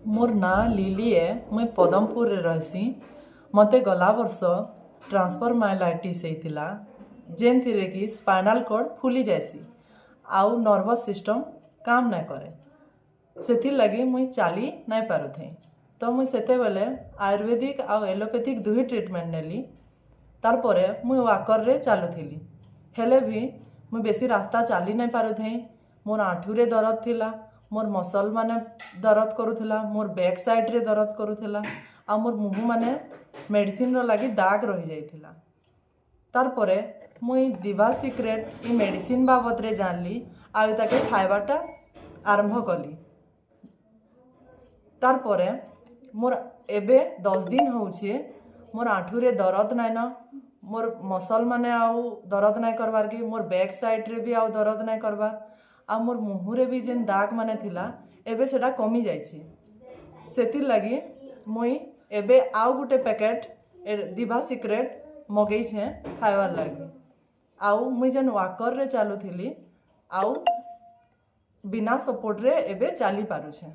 मोर ना लिली है। मुई पदमपुर रे रहसी। मते गला वर्ष ट्रांसफर माइलाइटिस होता जेन थी कि स्पाइनल कॉर्ड फुली जाएसी आउ नर्वस सिस्टम काम ना करे से लगी मुई चाली नहीं पारुथे। तो मुई सेते बेले आयुर्वेदिक आउ एलोपैथिक दुही ट्रीटमेंट नेली। तार परे मुई वाकर रे चालुथिली हेले भी मुई बेसी रास्ता चाली नहीं पारुथे। मोर आंठुरे दर्द थिला, मोर मसल माने दर्द करुथिला, मोर बैक साइड रे दर्द करुथिला आ मोर मुह माने मेडिसिन रो लगी दाग रही जाइथिला। तार परे मुई दिवा सिक्रेट ई मेडिसिन बाबद रे जानली आ ताके खाइबाटा आरंभ कली। तार परे मोर एबे 10 दिन होउछे मोर आंठुरे दर्द नाइन, मोर मसल माने आउ दर्द नाई करबार की, मोर बैक साइड रे भी आउ दर्द नाई करबार आ मोर मुहुरे भी जेन दाग माने थिला एबे सेटा कमी जाइछे। सेतिर लगी मुई एबे आउ गुटे पैकेट दिभा सिक्रेट मगेइछे खाइबार लगी। आउ मुई जेन वाकर रे चालू थिली आउ बिना सपोर्ट रे एबे चाली पारुछे।